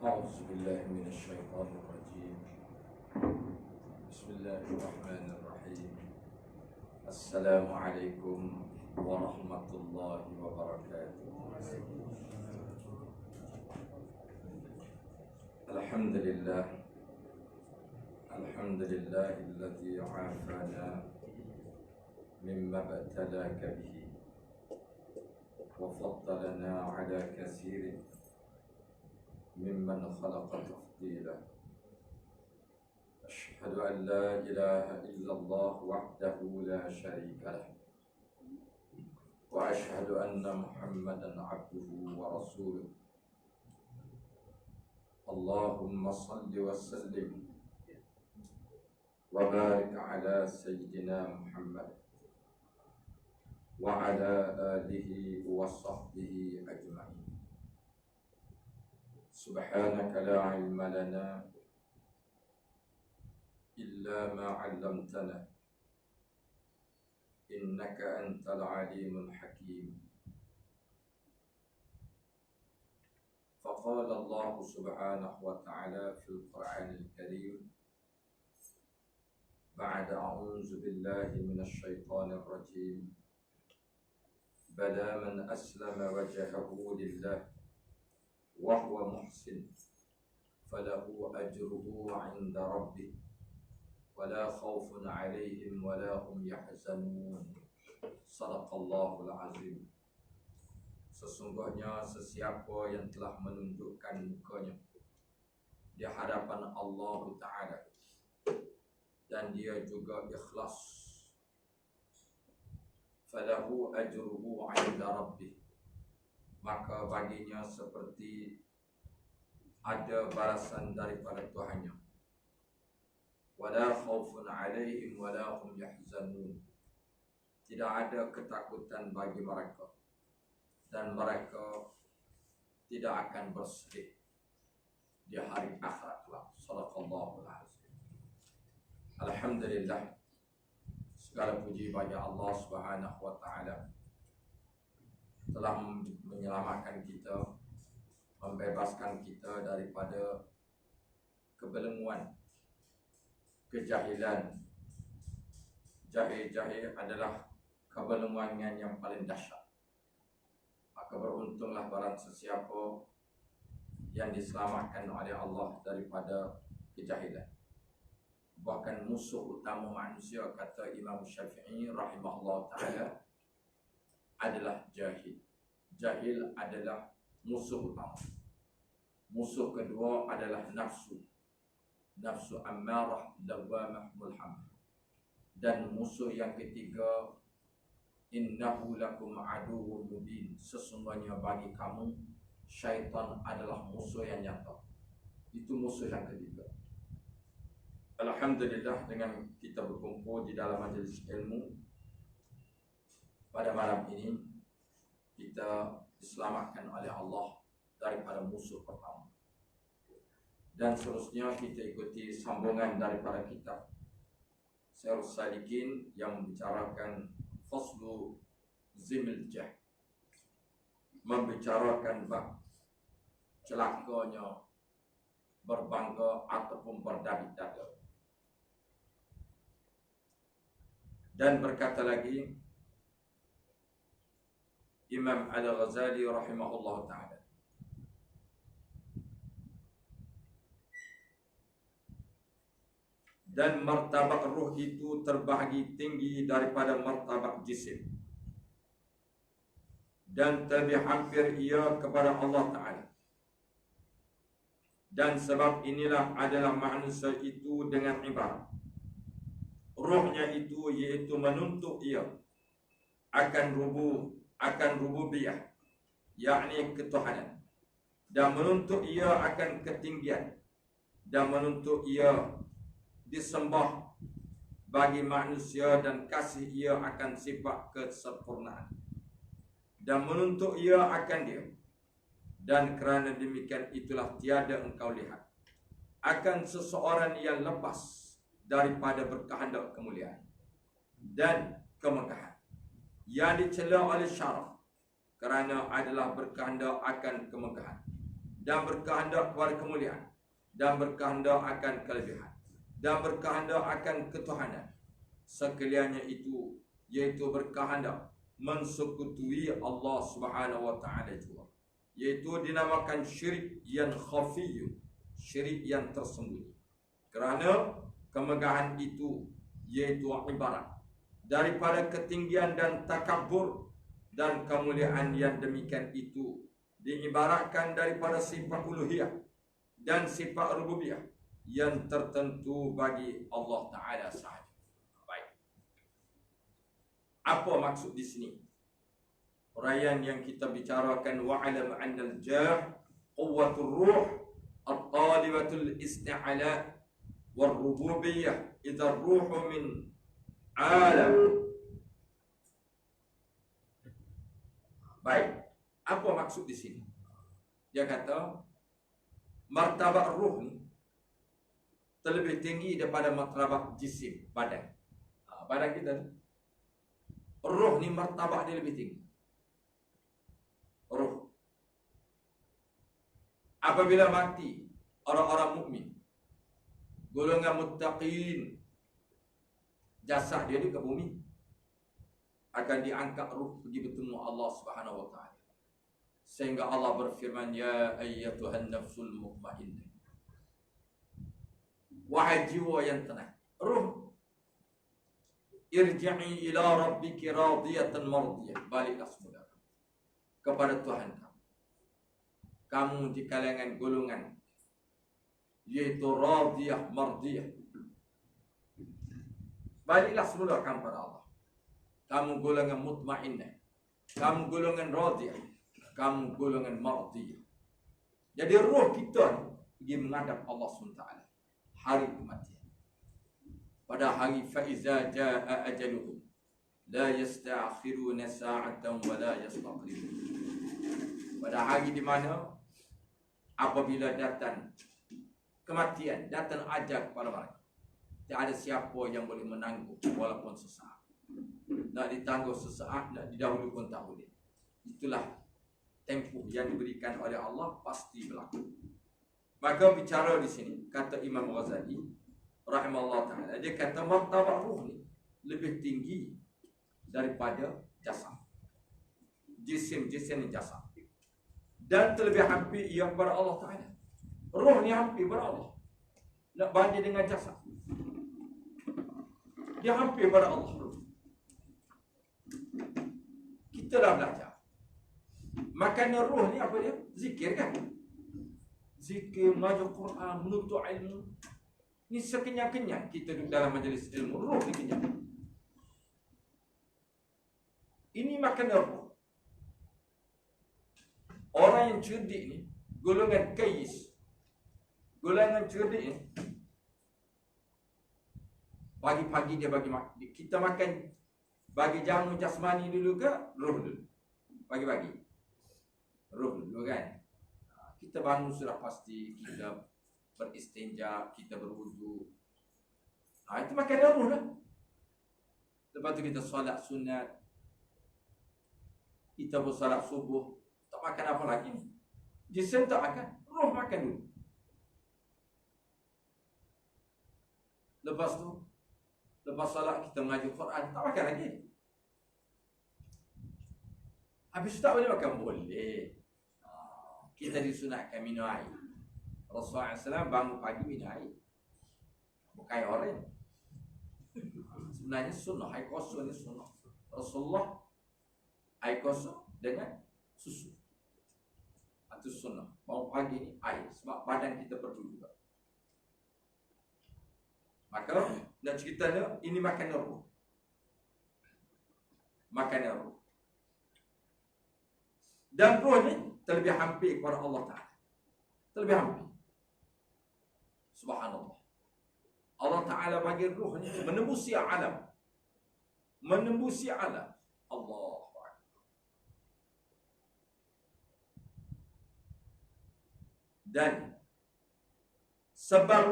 أعوذ بالله من الشيطان الرجيم. بسم الله الرحمن الرحيم. السلام عليكم ورحمة الله وبركاته. الحمد لله الذي عافانا مما ابتلاك به وفضلنا على كثير ممن خلق تفضيلا. أشهد أن لا إله إلا الله وحده لا شريك له، وأشهد أن محمدا عبده ورسوله. اللهم صل وسلم وبارك على سيدنا محمد وعلى آله وصحبه أجمعين. سبحانك لا علم لنا إلا ما علمتنا إنك أنت العليم الحكيم. فقال الله سبحانه وتعالى في القرآن الكريم بعد أعوذ بالله من الشيطان الرجيم: بلى من أسلم وجهه لله وهو محسن فله أجره عند ربه ولا خوف عليهم ولا هم يحزنون. Sadaqallahul azim. Sesungguhnya sesiapa yang telah menundukkan mukanya di hadapan Allah Ta'ala dan dia juga ikhlas, falahu ajruhu 'inda rabbih, maka baginya seperti ada balasan daripada Tuhannya. Wala khaufun 'alaihim wala hum yahzanun. Tidak ada ketakutan bagi mereka dan mereka tidak akan bersedih di hari akhirat kelak. Shadaqallahul azim. Alhamdulillah, segala puji bagi Allah Subhanahu wa taala telah menyelamatkan kita, membebaskan kita daripada kebelengguan, kejahilan. Jahil adalah kebelengguan yang paling dahsyat. Maka beruntunglah barang sesiapa yang diselamatkan oleh Allah daripada kejahilan. Bahkan musuh utama manusia, kata Imam Syafi'i rahimahullah ta'ala, adalah jahil. Jahil adalah musuh utama. Musuh kedua adalah nafsu. Nafsu ammarah lawamah mulhamah. Dan musuh yang ketiga, innahu lakum aduwwun mubin. Sesungguhnya bagi kamu syaitan adalah musuh yang nyata. Itu musuh yang ketiga. Alhamdulillah, dengan kita berkumpul di dalam majlis ilmu pada malam ini, kita diselamatkan oleh Allah daripada musuh pertama. Dan seterusnya kita ikuti sambungan daripada kitab Sirus Salikin yang membicarakan faslu zimil jah, membicarakan bab celakanya berbangga ataupun berdabik dada. Dan berkata lagi Imam Al-Ghazali rahimahullah ta'ala, dan martabat ruh itu terbahagi tinggi daripada martabat jisim, dan lebih hampir ia kepada Allah Ta'ala. Dan sebab inilah adalah manusia itu dengan ibarat ruhnya itu, iaitu menuntut ia akan rububiyah, yakni ketuhanan, dan menuntut ia akan ketinggian, dan menuntut ia disembah bagi manusia, dan kasih ia akan sifat kesempurnaan, dan menuntut ia akan dia. Dan kerana demikian itulah tiada engkau lihat akan seseorang yang lepas daripada berkehendak kemuliaan dan kemegahan, yang dicela oleh syaraf kerana adalah berkehendak akan kemegahan, dan berkehendak kepada kemuliaan, dan berkehendak akan kelebihan, dan berkehendak akan ketuhanan. Sekaliannya itu, yaitu berkehendak mensekutuai Allah Subhanahu wa taala juga, yaitu dinamakan syirik yang khafiyun, syirik yang tersembunyi. Kerana kemegahan itu yaitu ibarat daripada ketinggian dan takabur, dan kemuliaan yang demikian itu diibaratkan daripada sifat uluhiyah dan sifat rububiyah yang tertentu bagi Allah Ta'ala sahaja. Baik. Apa maksud di sini? Uraian yang kita bicarakan, wa'alam annal jah quwwatur ruh at-talibatul isti'ala wal rububiyah idza ruhu min alam. Baik, apa maksud di sini? Dia kata martabat ruh ni terlebih tinggi daripada martabat jisim, badan. Badan kita, ruh ni martabat dia lebih tinggi. Ruh apabila mati orang-orang mukmin, golongan muttaqin, jasad dia di ke bumi, akan diangkat ruh pergi bertemu Allah Subhanahu wa taala. Sehingga Allah berfirman, ya ayyatuhan nafsul mutmainnah, wahai jiwa yang tenang, ruh, irji'i ila rabbiki radiyatan mardiyah, baliklah semula kepada Tuhan kamu. Kamu di kalangan golongan yaitu radiyah mardiyah, baliklah semula kamu kepada Allah. Kamu golongan mutmainnah, kamu golongan radiyah, kamu golongan mardiyah. Jadi roh kita pergi menghadap Allah SWT hari kematian. Pada hari faiza jaa ajaluhum la yasta'khiruna sa'atan wa la yastaqdimun. Pada hari di mana apabila datang kematian, datang ajal kepada mereka, tidak ada siapa yang boleh menangguh walaupun sesaat. Nak ditangguh sesaat, nak didahulu pun tak boleh. Itulah tempoh yang diberikan oleh Allah, pasti berlaku. Maka bicara di sini, kata Imam Ghazali rahimahullah ta'ala, dia kata martabat ruh ni lebih tinggi daripada jasad, jisim ni jasad, dan terlebih hampir ia kepada Allah Ta'ala. Ruh ni hampir kepada Allah, nak banding dengan jasad, dia hampir kepada Allah. Kita dah belajar, makanya ruh ni apa dia? Zikir kan? Zikir, mengajar Quran, menuntut ilmu. Ni sekenyang-kenyang kita duduk dalam majlis ilmu, ruh ni kenyang. Ini makna ruh. Orang yang cerdik ni, golongan kais, golongan cerdik ni, pagi-pagi dia bagi makan. Kita makan, bagi jamu jasmani dulu ke ruh dulu? Pagi-pagi ruh dulu kan. Kita bangun sudah pasti, kita beristinja, kita berwudu. Itu makan ruh lah. Lepas tu kita solat sunat, kita bersolat subuh, tak makan apa lagi. Jisim tak makan, ruh makan dulu. Lepas tu, lepas solat kita mengaji Quran, tak makan lagi. Habis tak boleh makan? Boleh. Kita disunatkan minum air. Rasulullah SAW bangun pagi minum air, bukan air orang. Sebenarnya sunnah, air kosong ni sunnah. Rasulullah air kosong dengan susu, itu sunnah. Bangun pagi ni air, sebab badan kita perlu juga. Maka nak cerita dia, ini makan roh. Makan roh. Dan roh ni terlebih hampir kepada Allah Ta'ala. Terlebih hampir. Subhanallah. Allah Ta'ala bagi roh ni menembusi alam. Menembusi alam. Allah. Dan sebab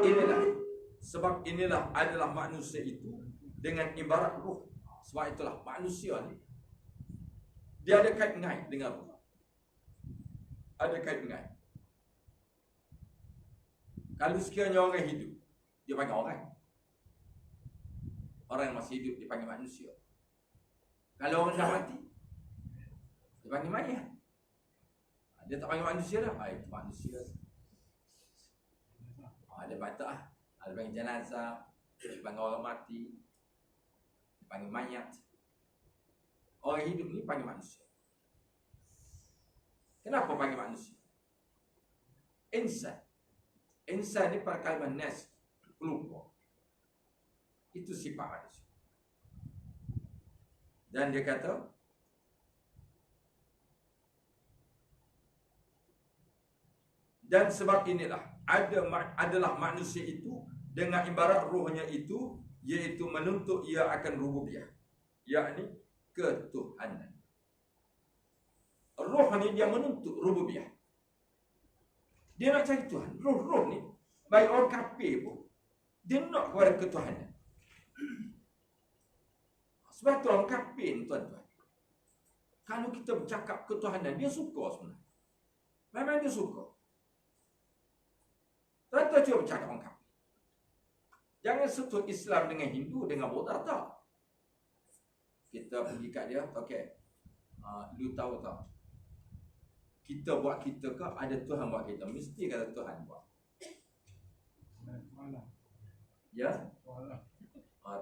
inilah adalah manusia itu dengan ibarat ruh. Sebab itulah manusia ni, dia ada kait mengai dengan ruh. Ada kait mengai. Kalau sekiranya orang hidup, dia panggil orang. Orang yang masih hidup, dia panggil manusia. Kalau orang dah mati, dia panggil mayat. Dia tak panggil manusia dah. Itu manusia. Dia patah. Dia panggil jenazah. Dia panggil orang mati. Dia panggil mayat. Orang hidup ni panggil manusia. Kenapa panggil manusia? Insan. Insan ni pada kalimah nas, pelupa. Itu sifat manusia. Dan dia kata, dan sebab inilah adalah manusia itu dengan ibarat rohnya itu, iaitu menuntut ia akan rububiyah, yakni ketuhanan. Roh ni dia menuntut rububiyah. Dia nak cari Tuhan. Roh ni, baik orang kafir pun, dia nak kepada ketuhanan. Sebab tu orang kafir ni, tuan-tuan, kalau kita bercakap ketuhanan, dia suka sebenarnya. Memang dia suka. Tuan-tuan cuba bercakap orang kafir. Jangan sentuh Islam dengan Hindu, dengan Buddha, tak. Kita pergi kat dia, okey. Lu tahu tak? Kita buat kita ke ada Tuhan buat kita? Mesti kata Tuhan buat. Ya?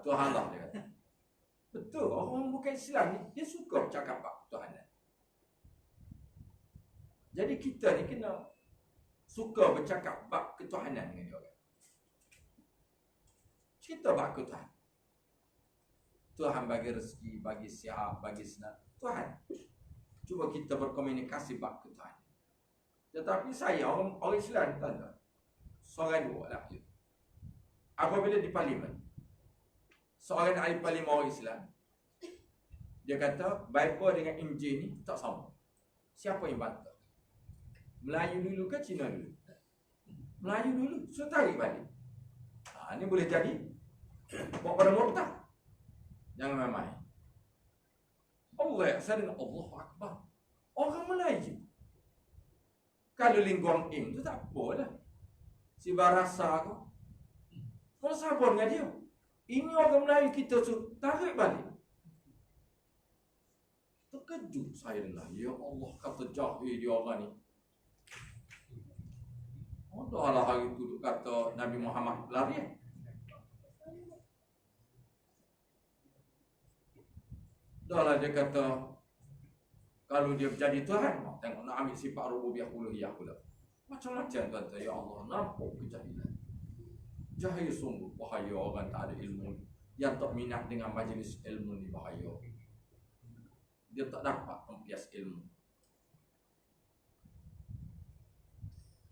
Tuhan lah dia kata. Betul, orang bukan Islam ni, dia suka bercakap bab ketuhanan. Jadi kita ni kena suka bercakap bab ketuhanan dengan dia orang. Cerita bab ketuhanan. Tuhan bagi rezeki, bagi sihat, bagi senang. Tuhan. Cuba kita berkomunikasi bab ketuhanan. Tetapi saya, orang Islam, tuan-tuan, seorang dua lah. Apabila di parlimen, seorang ahli parlimen orang Islam, dia kata, Bible dengan Injil ni tak sama. Siapa yang bantah? Melayu dulu ke Cina dulu? Melayu dulu. So tarik balik. Ni boleh jadi buat pada murtad. Jangan main-main. Allah Akbar, Allahu Akbar. Orang Melayu. Kalau lingkuang im tu tak apalah. Si barasa tu. Kau sabar dengan dia. Ini orang Melayu kita tu tarik balik. Terkejut saya dengar. Ya Allah, kata jahil dia orang ni. Dah lah hari tu kata Nabi Muhammad lari. Dah lah dia kata kalau dia jadi Tuhan, tengok nak ambil sifat rububiyah uluhiyah pula. Macam-macam tuan-tuan. Ya Allah, nampak kejahilan. Jahil sungguh, bahaya orang tak ada ilmu. Yang tak minat dengan majlis ilmu ni bahaya. Dia tak dapat mempias ilmu.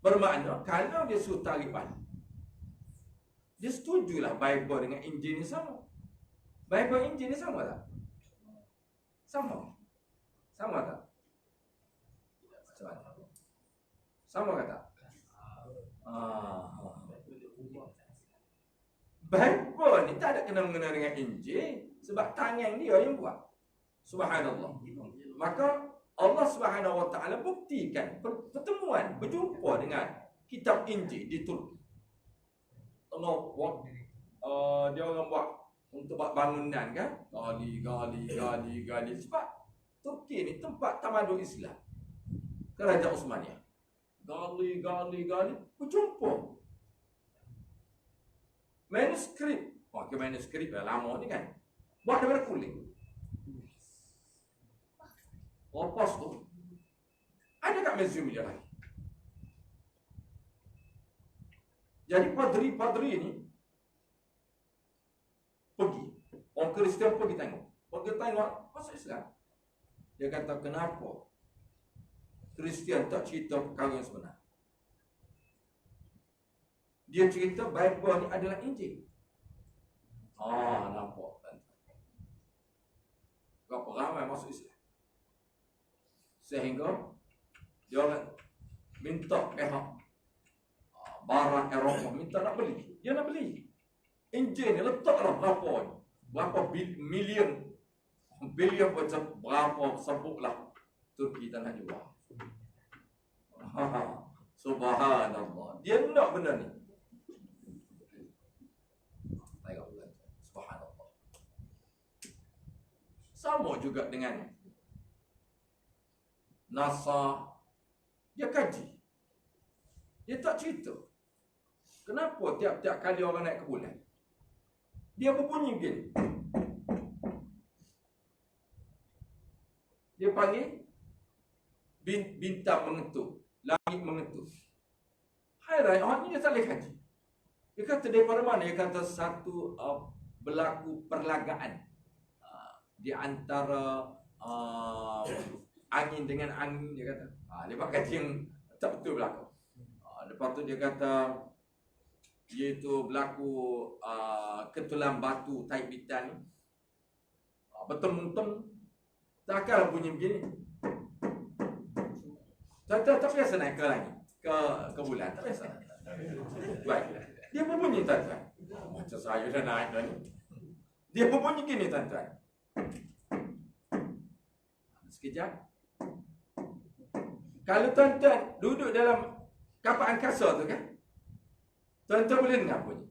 Bermakna kalau dia suruh tarik balik, dia setujulah Bible dengan Injil ni sama. Bible Injil ni sama tak? Sama. Sama tak? Sama ke tak? Bible ni tak ada kena-mengena dengan Injil, sebab tangan dia yang buat. Subhanallah. Maka Allah Subhanahu Wa Taala buktikan pertemuan, berjumpa dengan kitab Injil di Turki. Dia orang buat untuk buat bangunan kan, gali. Sebab Turki ni tempat tamadun Islam, Kerajaan Osmaniyah. Gali, berjumpa. Manuskrip, manuskrip dah lama ni kan, buat daripada kulit. Lepas tu ada kat museum dia lagi. Jadi padri ni pergi, orang Kristian pergi tengok masuk Islam. Dia kata, kenapa Kristian tak cerita perkara yang sebenar? Dia cerita Bible ni adalah Injil. Nampak kan? Berapa ramai masuk Islam? Sehingga dia orang minta pihak barang Eropah minta nak beli. Dia nak beli Injil ni, letaklah berapa bilion macam berapa sebutlah Turki tak nak jual. Subhanallah. Dia nak benda ni. Sama juga dengan NASA. Dia kaji. Dia tak cerita. Kenapa tiap-tiap kali orang naik ke bulan, dia berbunyi begini. Dia panggil bintang mengetuk, langit mengetuk. Hairan, orang ni dia tak boleh kaji. Dia kata daripada mana? Dia kata satu berlaku perlagaan di antara angin dengan angin, dia kata. Dia pakai kaji yang tak betul berlaku. Lepas tu dia kata iaitu berlaku ketulan batu taib bitan ni. Betul-betul takkan bunyi begini. Tak biasa naik ke langit, ke bulan, tak biasa. Baik. Dia berbunyi tuan-tuan. Macam saya dah naik dah ni. Dia berbunyi gini tuan-tuan. Sekejap. Kalau tuan-tuan duduk dalam kapal angkasa tu kan, tuan-tuan boleh dengar bunyi.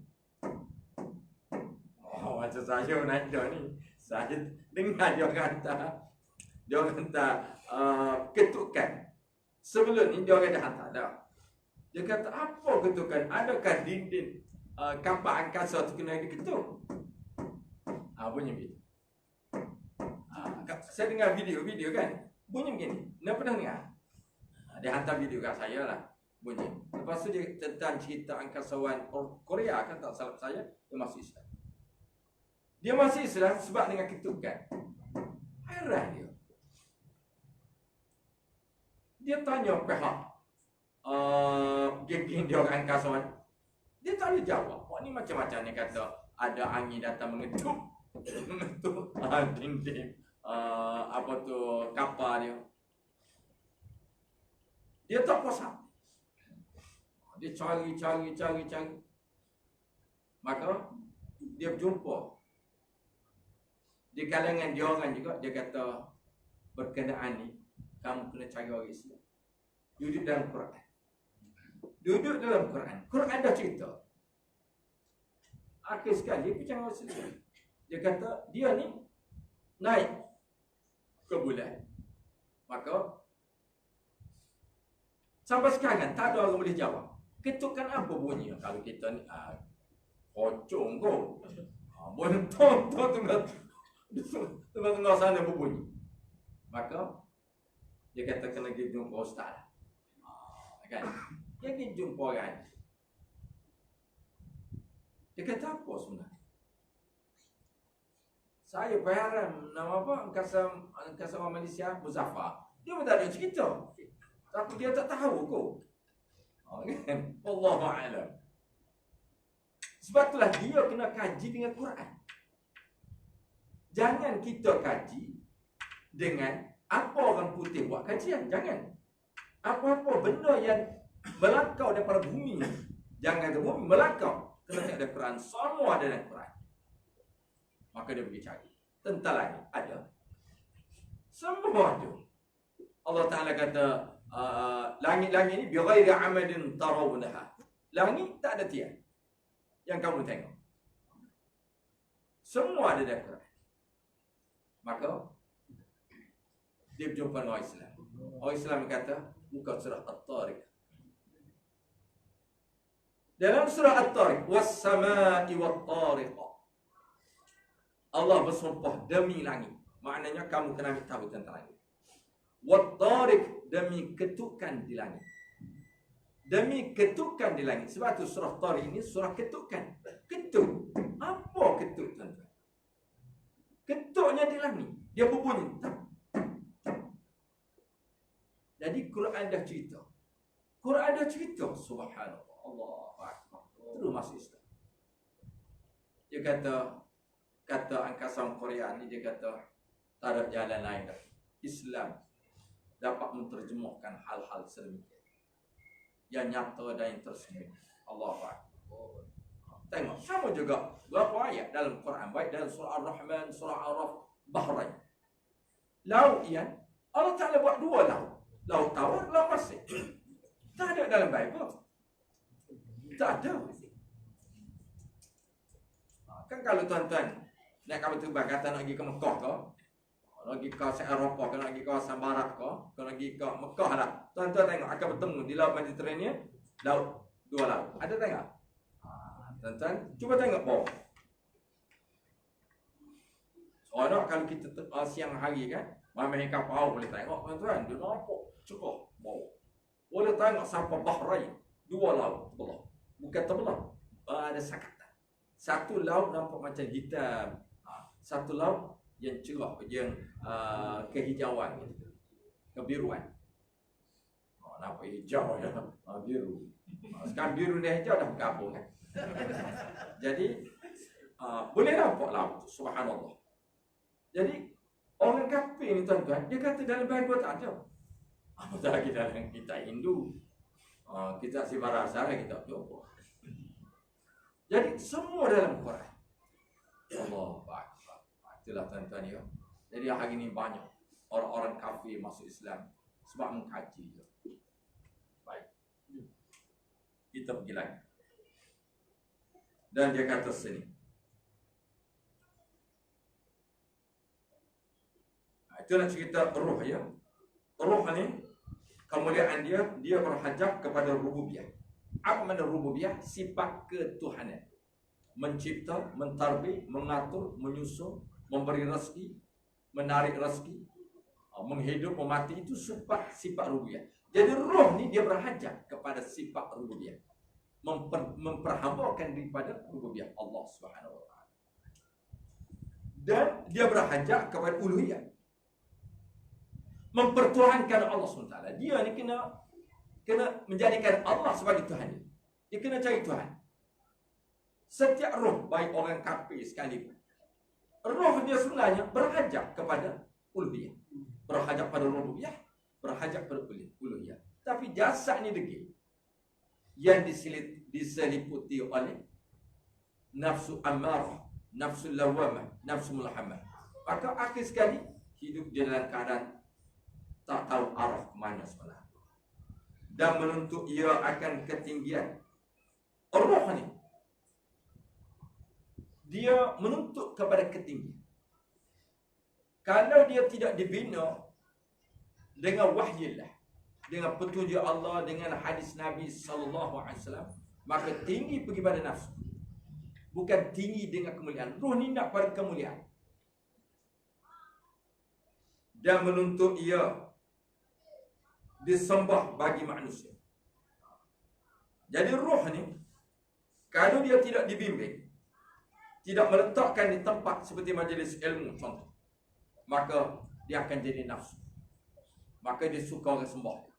Macam saya naik dah ni, saya dengar dia kata ketukan. Sebelum ni dia orang dah hantar dah. Dia kata apa ketukan? Adakah dinding kapal angkasa tu kena diketuk? Bunyi begitu. Saya dengar video kan, bunyi begini. Anda pernah dengar? Dia hantar video kat saya lah, bunyi. Lepas tu dia tentang cerita angkasawan Korea kan, tak salah saya, dia masuk Islam. Dia masuk Islam sebab dengan ketukan. Heran dia. Dia tanya pihak geng-geng dia orang angkasawan. Dia tak boleh jawab. Ni macam-macam ni kata ada angin datang mengetuk dinding apa tu kapal dia. Dia tak puas hati. Dia cari. Maka dia berjumpa di kalangan dia orang juga. Dia kata berkenaan ni kamu kena cari orang Islam. Duduk dalam Quran. Quran dah cerita. Akhir sekali dia percaya orang Islam. Dia kata dia ni naik ke bulan. Maka sampai sekarang tak ada orang boleh jawab. Ketukan apa bunyi? Kalau kita ni pocong ko. Bonton tengah sana berbunyi. Maka dia kata kena pergi jumpa ustaz. Kan? Dia pergi jumpa orang. Dia kata apa sebenarnya? Saya berharap nama apa? Angkasa orang Malaysia, Muzaffar. Dia pun tak ada cerita. Tapi dia tak tahu kok. Kan? Wallahualam. Sebab itulah dia kena kaji dengan Quran. Jangan kita kaji dengan apa orang putih buat kajian. Jangan. Apa-apa benda yang melangkau daripada bumi, jangan ke bumi, melangkau. Kena ada Quran. Semua ada dalam Quran. Maka dia pergi cari. Tentang langit ada. Semua ada. Allah Ta'ala kata langit-langit ni bighairi amadin tarawunaha. Langit tak ada tiang yang kamu tengok. Semua ada dalam Quran. Maka dia berjumpa dengan orang Islam. Orang Islam kata buka surah At-Tariq. Dalam surah At-Tariq, was-samaa'i wat-tariq. Allah bersumpah demi langit. Maknanya kamu kena ambil tahu tentang langit. Wat-tariq, demi ketukan di langit. Demi ketukan di langit. Sebab tu surah Tariq ini surah ketukan. Ketuk. Apa ketuk tuan-tuan? Ketuknya di langit. Dia berbunyi. Jadi Quran dah cerita. Quran dah cerita. Subhanallah. Allah Akbar. Terus masuk Islam. Dia kata angkasa Korea ni, dia kata tak ada jalan lain dah. Islam dapat menerjemahkan hal-hal sedemikian yang nyata dan yang tersembunyi. Allahu Akbar. Tengok, sama juga berapa ayat dalam Quran, baik dalam surah Ar-Rahman, surah Araf, Bahrain. Laut yang Allah Ta'ala buat dua laut. Laut Tawar, laut Pasir. Tak ada dalam Bible. Tak ada. Kan kalau tuan-tuan naik kapal terbang kata nak pergi ke Mekah ke, Kalau pergi kawasan Eropah, kalau pergi kawasan Barat kalau pergi ke Mekah dah. Tuan-tuan tengok akan bertemu di Laut Mediterranean, dua laut. Ada tengok? Tuan-tuan, cuba tengok bawah. Seronok kalau kita siang hari kan, main kapal boleh tengok tuan-tuan, dia nampak cukup bawah. Boleh tengok sampai Bahrain, dua laut terbelah. Bukan terbelah, ada sakatan. Satu laut nampak macam hitam, satu laut yang cerah, yang kehijauan, kebiruan. Nampak hijau ya, biru. Sekarang biru dan hijau dah bergabung kan. Jadi boleh nampak laut tu, subhanallah. Jadi orang kafir ni tuan-tuan, dia kata dalam Bible tak ada. Apatah lagi dalam kitab Hindu, kitab Sibarasa, kitab Tiongkok. Jadi semua dalam Quran. Allah Akbar. Itulah tuan-tuan ya. Jadi hari ini banyak orang-orang kafir masuk Islam sebab mengkaji je. Baik. Kita pergi lagi. Dan dia kata sini. Itulah cerita roh ya. Roh ni kemuliaan dia berhajat kepada rububiyah. Apa makna rububiyah? Sifat ketuhanan. Mencipta, mentarbih, mengatur, menyusun, memberi rezeki, menarik rezeki, menghidup, memati, itu sifat rububiyah. Jadi roh ni dia berhajat kepada sifat rububiyah. Memperhambakan daripada rububiyah Allah Subhanahu wa taala. Dan dia berhajat kepada uluhiyah. Mempertuhankan Allah SWT. Dia ni kena menjadikan Allah sebagai Tuhan. Dia kena cari Tuhan. Setiap roh, baik orang kafir sekalipun, roh dia sebenarnya berhajat kepada uluhiyah. Berhajat pada rububiyah, berhajat pada uluhiyah. Tapi jasad ni degil, yang diseliputi oleh nafsu ammarah, nafsu lawamah, nafsu mulhamah. Maka akhir sekali hidup dia dalam keadaan tak tahu arah ke mana sebenarnya, dan menuntut ia akan ketinggian. Roh ni dia menuntut kepada ketinggian. Kalau dia tidak dibina dengan wahyillah, dengan petunjuk Allah, dengan hadis Nabi sallallahu alaihi wasallam, maka tinggi pergi pada nafsu, bukan tinggi dengan kemuliaan. Roh ni nak pada kemuliaan dan menuntut ia disembah bagi manusia. Jadi roh ni kalau dia tidak dibimbing, tidak meletakkan di tempat seperti majlis ilmu contoh, maka dia akan jadi nafsu. Maka dia suka orang sembah.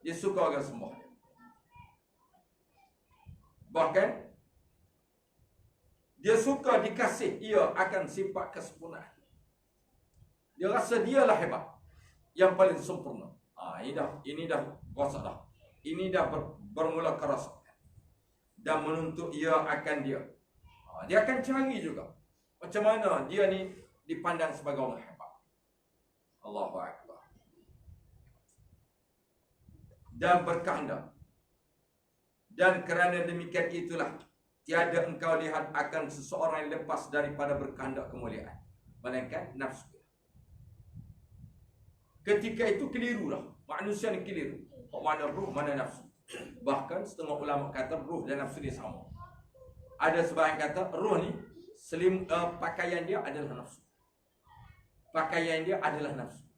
Dia suka orang sembah. Bahkan dia suka dikasih ia akan sifat kesempurnaan. Dia rasa dialah hebat, yang paling sempurna. Ini dah kuasa dah. Ini dah bermula kerasa. Dan menuntut ia akan dia. Dia akan cari juga macam mana dia ni dipandang sebagai orang hebat. Allahu Akbar. Dan berkehendak. Dan kerana demikian itulah tiada engkau lihat akan seseorang yang lepas daripada berkehendak kemuliaan, melainkan nafsu. Ketika itu kelirulah. Manusia ni keliru. Mana ruh, mana nafsu. Bahkan setengah ulama kata ruh dan nafsu dia sama. Ada sebahagian kata ruh ni pakaian dia adalah nafsu. Pakaian dia adalah nafsu.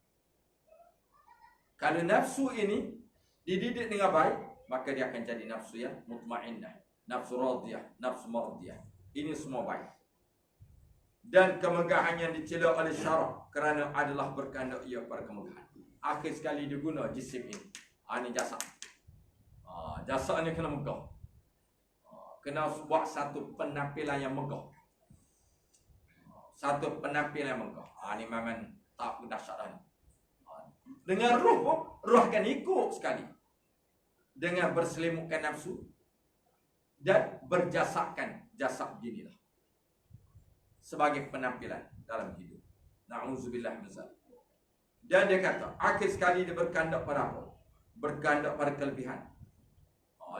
Kalau nafsu ini dididik dengan baik, maka dia akan jadi nafsu yang mutmainnah, nafsu radiyah, nafsu mardiyah. Ini semua baik. Dan kemegahan yang dicela oleh syarak kerana adalah berkehendak ia pada kemegahan. Akhir sekali dia guna jisim ini. Ini jasad. Jasad ni kena megah. Kena buat satu penampilan yang megah. Satu penampilan yang megah. Ini memang tak dahsyat dah ni. Dengan roh akan ikut sekali. Dengan berselimutkan nafsu dan berjasakan jasad beginilah sebagai penampilan dalam hidup. Na'udzubillah min zalik. Dan dia kata, akhir sekali dia berkehendak pada apa? Berkehendak pada kelebihan.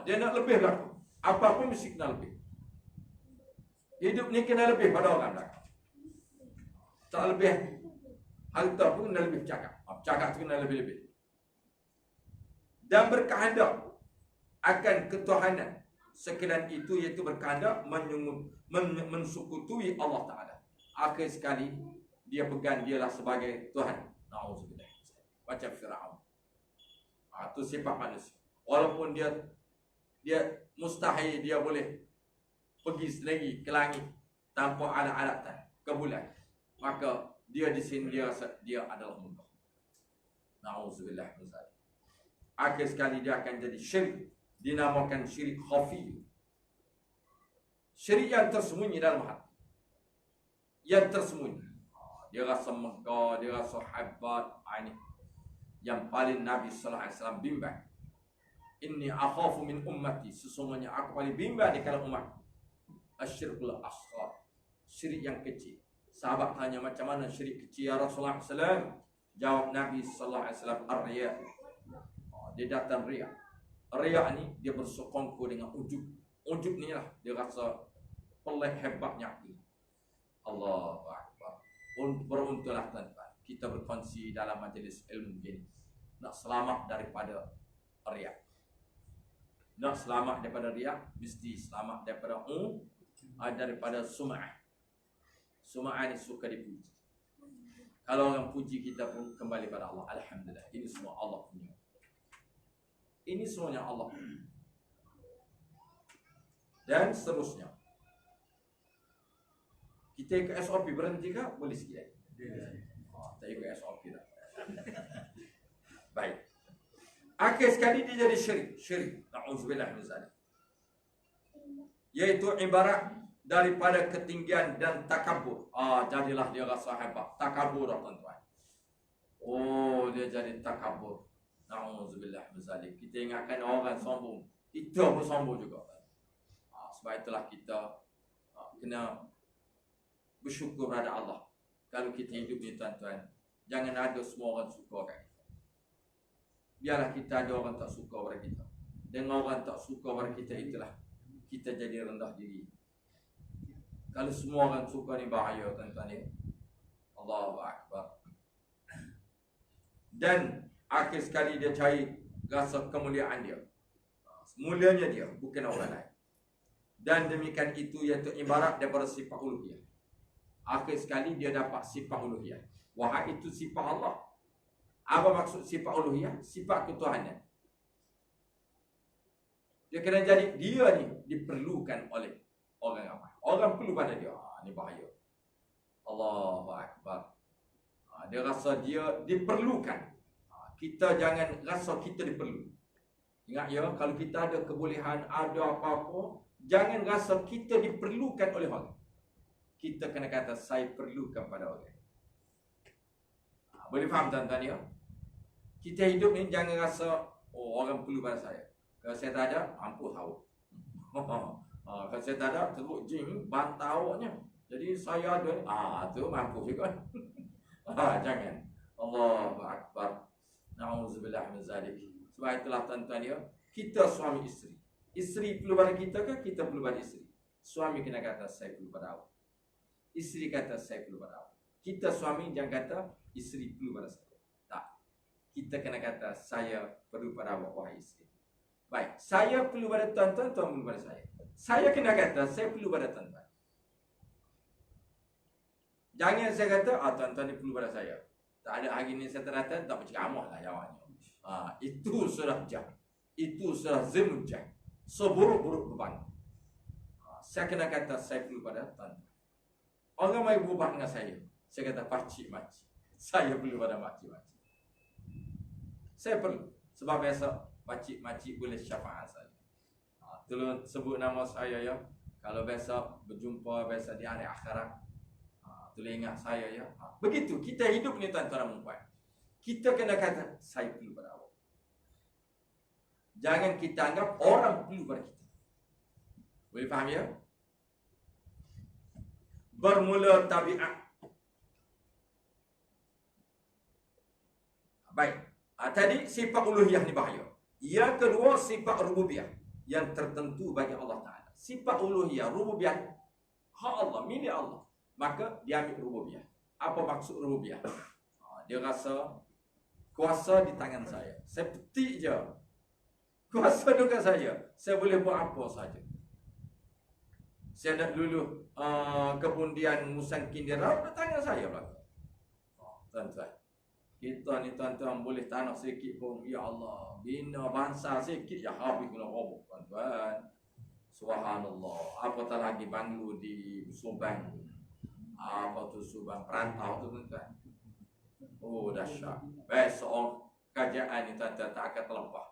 Dia nak lebih belakang. Apapun mesti kena lebih. Hidup ni kena lebih pada orang belakang. Tak lebih Harta pun kena lebih bercakap. Bercakap tu kena lebih-lebih. Dan berkehendak akan ketuhanan sekalian itu, iaitu berkehendak mensukutui Allah Ta'ala. Akhir sekali dia pegang dialah sebagai Tuhan. Na'udzubillah. Macam Fir'aun. Itu sifat manusia. Walaupun dia mustahil dia boleh pergi sendiri ke langit tanpa alat-alatan ke bulan, maka dia di sini dia adalah mudah. Na'udzubillah. Akhir sekali dia akan jadi syirik, dinamakan syirik khafi. Syirik yang tersembunyi dalam hati, yang tersembunyi. Dia rasa megah, dia rasa hebat. Ini yang paling Nabi sallallahu alaihi wasallam bimbang. Inni akhafu min ummati, sesungguhnya aku paling bimbang di kalangan umat. Asyirkul asghar, syirik yang kecil. Sahabat tanya, macam mana syirik kecil ya Rasulullah SAW? Jawab Nabi sallallahu alaihi wasallam, ar-riya. Dia datang riya. Riya ni dia bersokongku dengan ujub. Ujub ni lah dia rasa pelik hebatnya aku. Allahu Akbar. Beruntunglah tuan-tuan, kita berkongsi dalam majlis ilmu begini. Nak selamat daripada riya. Nak selamat daripada riya, mesti selamat daripada sum'ah. Sum'ah ni suka dipuji. Kalau orang puji kita pun kembali pada Allah. Alhamdulillah, ini semua Allah punya. Ini semuanya Allah. Dan seterusnya. Kita ikut SOP berhenti ke? Boleh sikit lagi. Tak ikut SOP dah. Baik. Akhir sekali dia jadi syirik. Na'udzubillah min zalik. Iaitu ibarat daripada ketinggian dan takabur. Jadilah dia rasa hebat. Takabur dah tuan-tuan. Dia jadi takabur. Na'udzubillah min zalik. Kita ingatkan orang sombong, kita pun sombong juga. Sebab itulah kita kena bersyukur pada Allah. Kalau kita hidup ni tuan-tuan, jangan ada semua orang suka kat kita. Biarlah kita ada orang tak suka pada kita. Dengan orang tak suka pada kita, itulah kita jadi rendah diri. Kalau semua orang suka ni bahaya tuan-tuan ni. Allahu Akbar. Dan akhir sekali dia cari rasa kemuliaan dia. Mulianya dia, bukan orang lain. Dan demikian itu iaitu ibarat daripada sifat uluhiyah. Akhir sekali dia dapat sifat uluhiyah. Wahai itu sifat Allah. Apa maksud sifat uluhiyah? Sifat ketuhanan. Dia kena jadi, dia ni diperlukan oleh orang ramai. Orang perlu pada dia. Ini bahaya. Allahu Akbar. Dia rasa dia diperlukan. Kita jangan rasa kita diperlu. Ingat ya, kalau kita ada kebolehan, ada apa-apa, jangan rasa kita diperlukan oleh orang. Kita kena kata, saya perlukan pada orang. Boleh faham tuan-tuan ya? Kita hidup ni jangan rasa, orang perlu pada saya. Kalau saya tak ada, mampu tahu. Kalau saya tak ada, teruk jing, bantah awaknya. Jadi saya ada ni, tu mampu juga. Jangan. Allahu Akbar. Na'udzubillah min zalik. Sebab itulah tuan-tuan ya, kita suami isteri. Isteri perlu pada kita ke? Kita perlu pada isteri. Suami kena kata, saya perlu pada awak. Isteri kata, saya perlu pada awak. Kita suami jangan kata, isteri perlu pada saya. Tak. Kita kena kata, saya perlu pada awak, wahai isteri. Baik, saya perlu pada tuan-tuan, tuan perlu pada saya. Saya kena kata, saya perlu pada tuan-tuan. Jangan saya kata, tuan-tuan ni perlu pada saya. Tak ada hari ni saya terdatang, tak berceramah lah jawabnya. Itu sudah jah. Itu sudah zimujah. Seburuk-buruk beban. Saya kena kata, saya perlu pada tuan-tuan. Orang main berubah dengan saya. Saya kata, pakcik-makcik. Saya perlu pada makcik-makcik. Saya perlu. Sebab biasa, pakcik-makcik boleh syafaat saya. Tolong sebut nama saya ya. Kalau besok berjumpa besok di hari akhirat, tolong ingat saya ya. Begitu kita hidup ni tuan-tuan dan puan. Kita kena kata, saya perlu pada awak. Jangan kita anggap orang perlu pada kita. Boleh faham ya? Bermula tabiat. Baik. Tadi sifat uluhiyah ni bahaya. Yang kedua sifat rububiyah yang tertentu bagi Allah Ta'ala. Sifat uluhiyah, rububiyah, hak Allah, milik Allah. Maka dia ambil rububiyah. Apa maksud rububiyah? Dia rasa kuasa di tangan saya. Saya petik je. Kuasa dekat saya. Saya boleh buat apa saja. Saya nak luluh kebundian Musangkin dia rawat di tangan saya belaka. Tuan-tuan. Kita ni tuan-tuan boleh tanah sikit pun. Ya Allah. Bina bangsa sikit ya habis kena robok tuan-tuan. Subhanallah. Apatah lagi banglu di Subang. Apa tu Subang perantau tu tuan-tuan. Oh dahsyat. Baik seorang kajian ni tuan-tuan tak akan terlepas.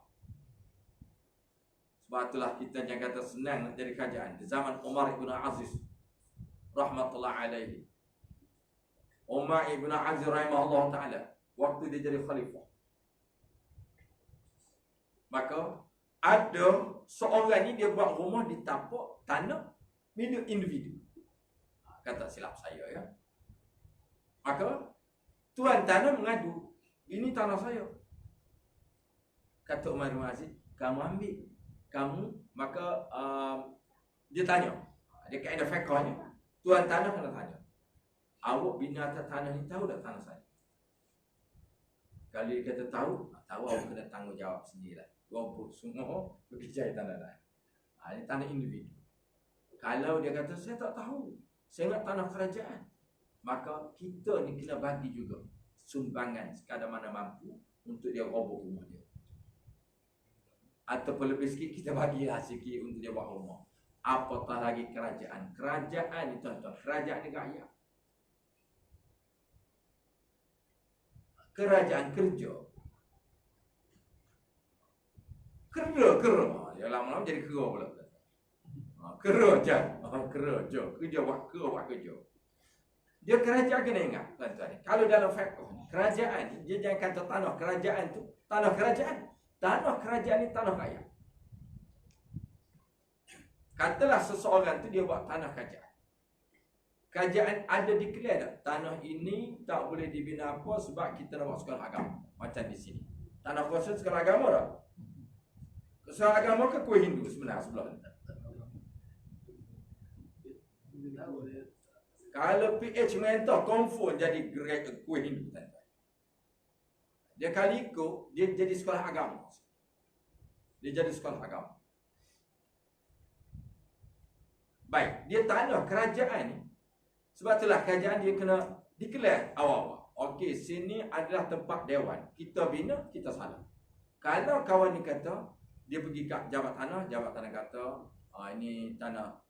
Sebab itulah kita jangan kata senang nak jadi kajian. Di zaman Umar ibn Aziz rahmatullah alaihi. Umar ibn Aziz rahimahullah ta'ala. Waktu dia jadi khalifah. Maka ada seorang ni dia buat rumah di tapak tanah milik individu. Kata silap saya ya. Maka tuan tanah mengadu, ini tanah saya. Kata Umar bin Aziz, kamu ambil. Kamu, maka dia tanya. Dia kaedah fiqhnya. Tuan tanah kena tanya. Awak bina atas tanah ni tahu tak tanah saya? Kalau dia kata tahu awak kena tanggungjawab sendirilah. Robot semua pergi cari tanah lain. Ini tanah individu. Kalau dia kata saya tak tahu, saya nak tanah kerajaan, maka kita ni kena bagi juga sumbangan sekadar mana mampu untuk dia roboh rumah dia. Ataupun lebih sikit kita bagilah sikit untuk dia buat rumah. Apatah lagi kerajaan. Kerajaan ni tuan-tuan, kerajaan ni rakyat. Kerajaan kerja. Kera. Dia lama-lama jadi kera pula. Kerja. Kerja buat kerja. Dia kerajaan kena ingat tuan-tuan. Kalau dalam fiqh kerajaan, dia jangan kata tanah kerajaan tu tanah kerajaan. Tanah kerajaan ni tanah rakyat. Katalah seseorang tu dia buat tanah kerajaan. Kerajaan ada declare tak? Tanah ini tak boleh dibina apa sebab kita nak buat sekolah agama. Macam di sini. Tanah kuasa sekolah agama tak? Sekolah agama ke kuih Hindu sebenarnya sebelah ni? Kalau PH mentor confirm jadi kuih Hindu. Dia kali ikut, dia jadi sekolah agama. Dia jadi sekolah agama. Baik, dia tanah kerajaan ni. Sebab itulah kerajaan dia kena declare awal-awal. Okey, sini adalah tempat dewan. Kita bina, kita salah. Kalau kawan ni kata, dia pergi kat jabat tanah kata, ini tanah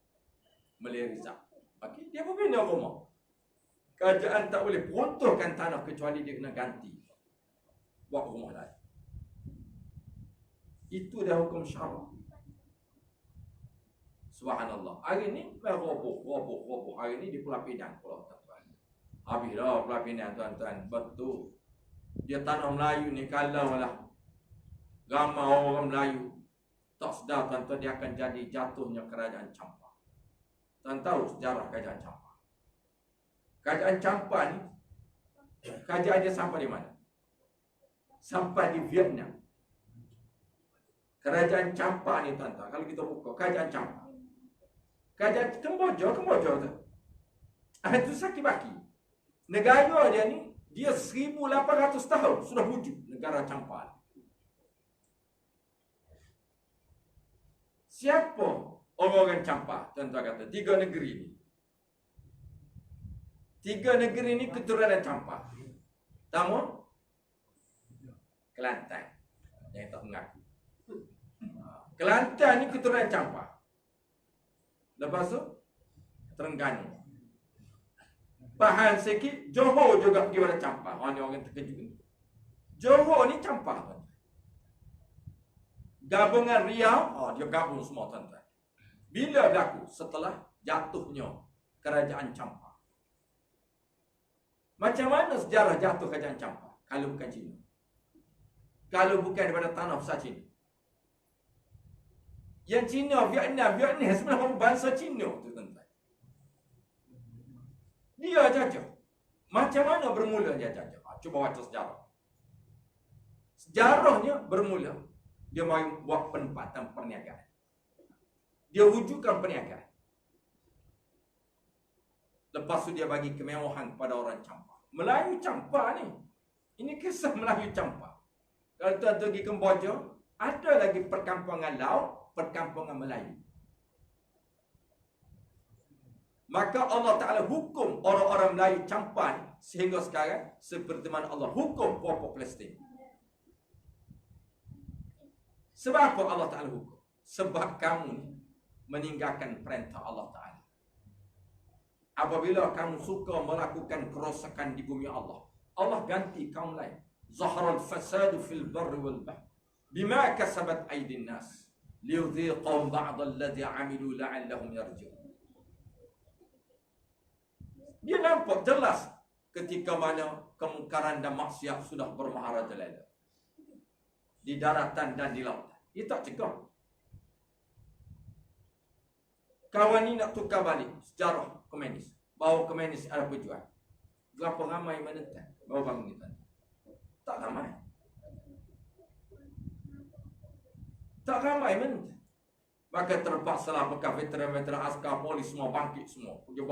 Malay Rizal. Okey, dia pun bina rumah. Kerajaan tak boleh peruntukkan tanah kecuali dia kena ganti. Buat rumah lain. Itu dah hukum syarak. Subhanallah. Hari ni roboh. Hari ni di Pulau Pinang, tuan-tuan. Habis dah Pulau Pinang, tuan-tuan. Betul. Dia tanah Melayu ni kalau lah ramai orang Melayu tak sedar, tuan-tuan, dia akan jadi jatuhnya kerajaan Campa. Tuan tahu sejarah kerajaan Campa. Kerajaan Campa ni kerajaan dia sampai di mana? Sampai di Vietnam. Kerajaan Campa ni tuan-tuan, kalau kita buka kerajaan Campa, kerajaan Kemboja tu, itu Sakibaki. Negara dia ni, dia 1800 tahun sudah wujud negara Campa. Siapa orang-orang Campa? Tuan-tuan kata, 3 negeri ni. 3 negeri ni keturunan Campa. Pertama, Kelantan. Yang tak mengaku. Kelantan ni keturunan Campa. Lepas tu Terengganu. Bahan sikit Johor juga pergi pada Campa. Orang ni orang terkejut ni. Johor ni Campa. Gabungan Riau, dia gabung semua tuan-tuan. Bila berlaku? Setelah jatuhnya kerajaan Campa. Macam mana sejarah jatuh kerajaan Campa? Kalau bukan Cina. Kalau bukan daripada tanah besar Cina. Yang Cina, Vietnam sebenarnya bangsa Cina tu tuan-tuan. Dia jajah. Macam mana bermula dia jajah? Cuba baca sejarah. Sejarahnya bermula, dia mahu buat penempatan perniagaan. Dia wujudkan perniagaan. Lepas tu dia bagi kemewahan kepada orang Campa. Melayu Campa ni Ini kisah Melayu campak. Kalau tuan pergi Kemboja, ada lagi perkampungan laut, perkampungan Melayu. Maka Allah Ta'ala hukum orang-orang Melayu campan sehingga sekarang seperti mana Allah hukum puak-puak Palestin. Sebab apa Allah Ta'ala hukum? Sebab kamu meninggalkan perintah Allah Ta'ala. Apabila kamu suka melakukan kerosakan di bumi Allah, Allah ganti kaum lain. Zahara al-fasadu fil barri wal bahr bima kasabat aydin nas liyudhiqahum ba'd alladhi 'amilu la'allahum yarji'un. Dia nampak jelas ketika mana kemungkaran dan maksiat sudah bermaharajalela di daratan dan di lautan. Dia tak cegah. Kawan ni nak tukar balik sejarah komunis. Bahawa komunis ada pejuang. Berapa ramai menentang bahawa bangun kita? Tak ramai. Tak ramai menentang. Maka terpaksalah bekas veteran-veteran askar polis semua bangkit semua. Pergi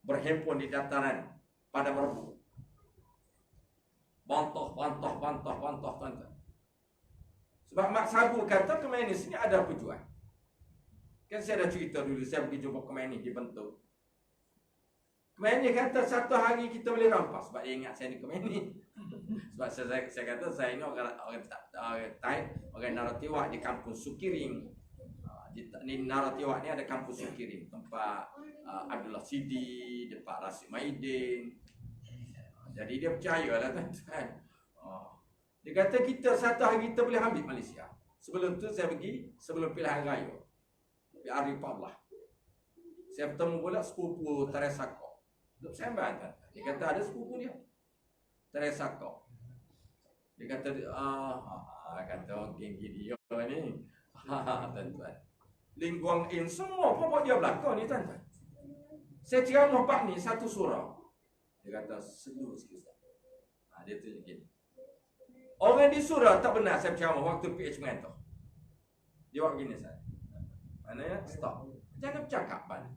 berhimpun di dataran pada Merbuk. Bantah. Sebab Mak Sabu kata komunis ni ada pejuang. Kan saya dah cerita dulu, saya pergi jumpa komunis di Bentuk. Komunis kata satu hari kita boleh rampas. Sebab dia ingat saya ni komunis. Sebab saya kata saya ni orang Naratiwak di kampung Sukiring. Di Naratiwak ni ada kampung Sukiring, tempat Abdullah Sidi, tempat Rasid Maidin. Jadi dia percayalah tuan-tuan. Dia kata kita satu hari kita boleh ambil Malaysia. Sebelum tu saya pergi sebelum pilihan raya di hari 14. Saya bertemu pula sepupu Teresa Kok. Duk sembang tuan. Dia kata ada sepupu dia, Teresa Kok. Dia kata geng dia ni. Tuan-tuan. Ling Guang In semua pokok dia belakang ni tuan-tuan. Saya ceramah pak ni satu surau. Dia kata seluruh sikit. Dia tunjuk gini. Orang di surau tak benar saya ceramah waktu PH mengantar. Dia buat gini saya. Mana ya? Stop. Jangan bercakap balik.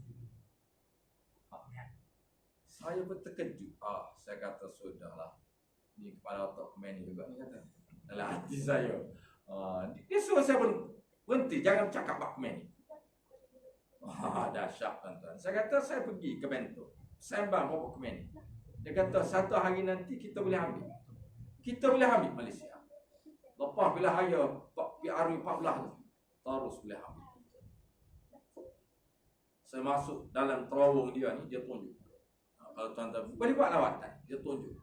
Saya pun terkejut. Saya kata sudahlah. Ni kepala otak komen juga ni kata. Dalam hati saya. Dia suruh saya berhenti. Jangan bercakap bak komen ni. Dahsyat tuan-tuan. Saya kata saya pergi ke Bentuk. Sembang bawa komen ni. Dia kata satu hari nanti kita boleh ambil. Kita boleh ambil Malaysia. Lepas bila raya PRU 14 tu, terus boleh ambil. Saya masuk dalam terowong dia ni, dia tunjuk. Kalau tuan-tuan boleh buat lawatan, dia tunjuk.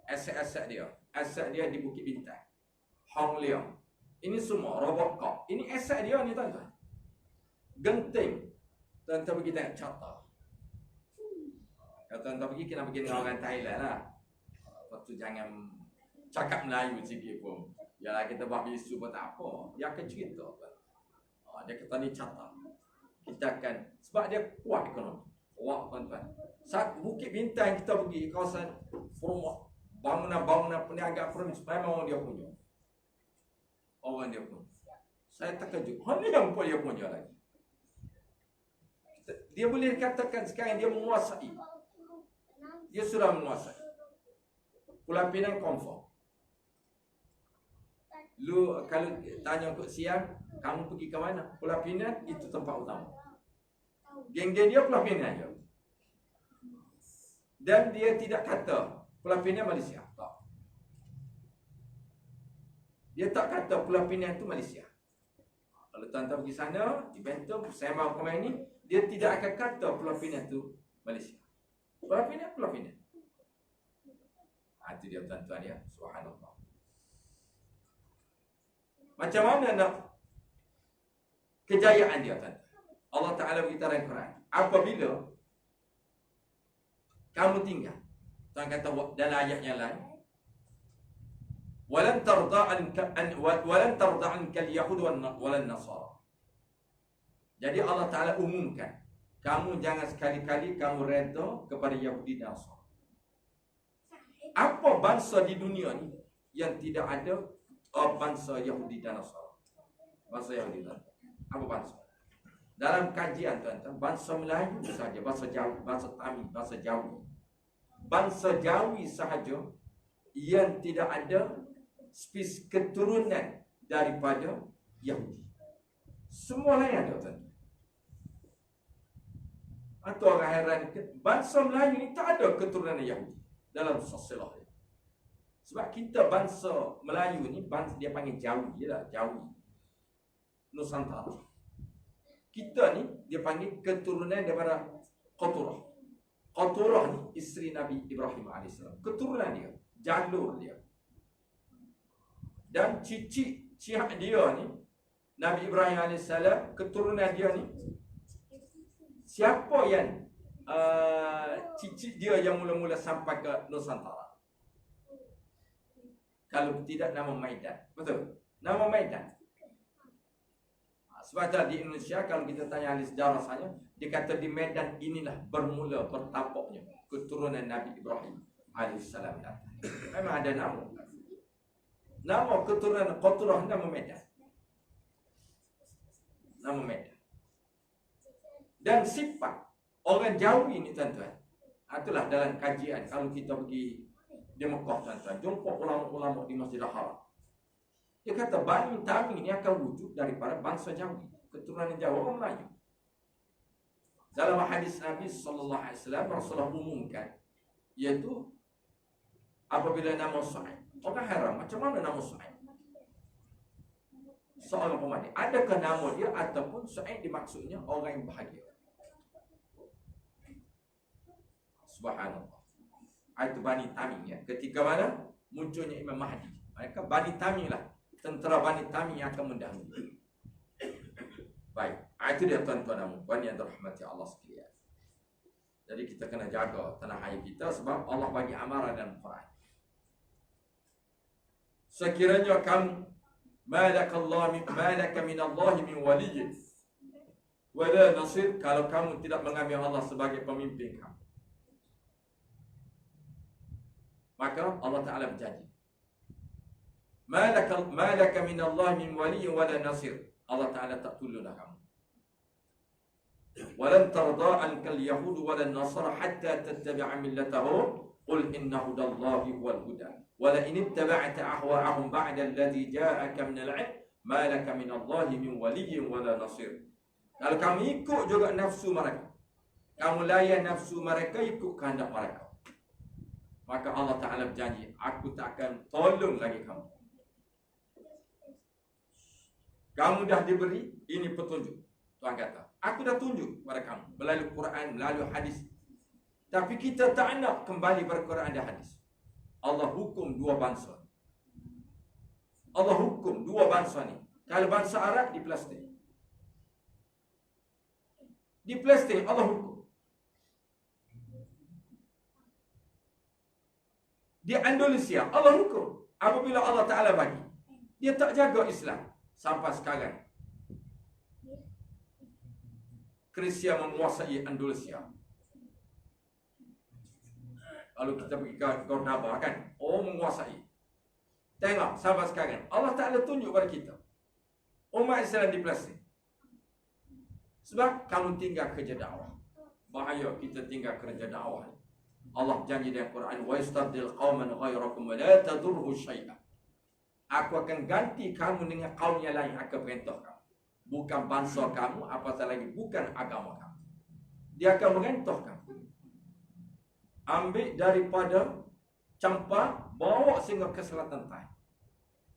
Aset-aset dia. Aset dia di Bukit Bintang, Hong Leong. Ini semua robot kop. Ini aset dia ni tuan-tuan. Genting. Tuan-tuan pergi tengok carta. Kalau tuan-tuan pergi, kena pergi dengan orang Thailand lah. Lepas tu jangan cakap Melayu sikit pun. Yalah kita buat bisu pun tak apa. Dia akan cerita tuan. Dia kata ni carta. Kita akan, sebab dia kuat ekonomi. Kuat tuan-tuan. Saat Bukit Bintang kita pergi, kawasan Format, bangunan-bangunan peniaga French, memang dia punya. Orang dia punya. Saya terkejut. Mana yang pun dia punya lagi? Dia boleh katakan sekarang dia menguasai. Dia sudah menguasai. Pulau Pinang confirm. Lu kalau tanya untuk siang, kamu pergi ke mana? Pulau Pinang itu tempat utama. Geng-geng dia Pulau Pinang je. Dan dia tidak kata Pulau Pinang Malaysia. Tak. Dia tak kata Pulau Pinang itu Malaysia. Kalau tuan-tuan pergi sana, di Bentuk, saya mahu komen ni, dia tidak akan kata Pulau Pinang itu Malaysia. Pulau Pinang, Pulau Pinang. Itu dia tuan-tuan ya. Subhanallah. Macam mana nak kejayaan dia tuan-tuan? Allah Ta'ala beritahu dalam Quran. Apabila kamu tinggal, Tuhan kata dalam ayat yang lain, walan tarda anka al-yahud walan nasara. Jadi Allah Ta'ala umumkan, kamu jangan sekali-kali kamu reda kepada Yahudi dan Nasara. Apa bangsa di dunia ni yang tidak ada bangsa Yahudi dan Nasara? Bangsa Yahudi dan apa bangsa? Dalam kajian tuan-tuan, bangsa Melayu sahaja, bangsa Jawi, bangsa Tamil, bangsa Jawi. Bangsa Jawi sahaja yang tidak ada keturunan daripada Yahudi. Semua lain ada, tuan. Atau orang heran, bangsa Melayu ni tak ada keturunan Yahudi dalam silsilah dia. Sebab kita bangsa Melayu ni, bangsa dia panggil Jawi lah, Jawi, Nusantara. Kita ni dia panggil keturunan daripada Qaturah. Qaturah ni isteri Nabi Ibrahim AS. Keturunan dia, jalur dia. Dan cicit dia ni, Nabi Ibrahim AS, keturunan dia ni, siapa yang cicit dia yang mula-mula sampai ke Nusantara? Kalau tidak, nama Maidan. Betul? Nama Maidan. Sebab tu di Indonesia, kalau kita tanya ahli sejarah saja, dia kata di Medan inilah bermula bertapaknya keturunan Nabi Ibrahim AS. Memang ada nama. Nama keturunan Qaturah, nama Medan. Nama Medan. Dan sifat orang Jawi ni, tuan-tuan, itulah dalam kajian. Kalau kita pergi di Mekah, tuan-tuan, jumpa ulama-ulama di Masjidil Haram, dia kata Bani Tamim ni akan wujud daripada bangsa Jawi, keturunan Jawa, orang Melayu. Dalam hadis Nabi SAW, Rasulullah umumkan, iaitu apabila nama Su'aib, orang haram, macam mana nama Su'aib? Seorang pemandik, adakah nama dia ataupun Su'aib dimaksudnya orang yang bahagia? Subhanallah. Itu Bani Tamim ya. Ketika mana munculnya Imam Mahdi, mereka Bani Tamim lah, tentera Bani Tamim yang akan mendahului. Baik, itu dia tuan-tuan dan puan yang dirahmati Allah sekalian. Jadi kita kena jaga tanah air kita sebab Allah bagi amaran dalam Quran. Sekiranya kamu malaka min Allah min waliyyin wala nasir, kalau kamu tidak mengambil Allah sebagai pemimpin kamu, maka Allah Ta'ala berjanji, malaka min Allah min waliyyin wala nasir, Allah Ta'ala tak tolonglah kamu. Walan tarda ankal yahud walan nasara hatta tattabi'a millatahum qul inna hudallahi huwal huda wala in ittaba'ta ahwa'ahum ba'da alladhi ja'aka min al-'ilm ma laka min Allah min waliyyin wala nasir. Kalau kamu ikut juga nafsu mereka, kamu layan nafsu mereka, ikut kehendak mereka, maka Allah Ta'ala berjanji, aku tak akan tolong lagi kamu. Kamu dah diberi ini petunjuk. Tuhan kata, aku dah tunjuk kepada kamu melalui Quran, melalui hadis. Tapi kita tak nak kembali pada Quran dan hadis. Allah hukum dua bangsa. Allah hukum dua bangsa ni. Kalau bangsa Arab di Palestin, di Palestin Allah hukum. Di Indonesia Allah hukum. Apabila Allah Ta'ala bagi, dia tak jaga Islam. Sampai sekarang Kristian menguasai Indonesia. Kalau kita pergi ke Cordoba kan, menguasai. Tengok sampai sekarang Allah Ta'ala tunjuk pada kita umat Islam di Palestin. Sebab kamu tinggal kerja dakwah. Bahaya kita tinggal kerja dakwah. Allah janji dalam Quran, wa yastabdil qauman ghairakum wa la tadurhu syai'an. Aku akan ganti kamu dengan kaum yang lain, akan perintah kamu. Bukan bangsa kamu, apatah lagi bukan agama kamu. Dia akan merintah kamu. Ambil daripada Campak, bawa sehingga ke selatan Thai.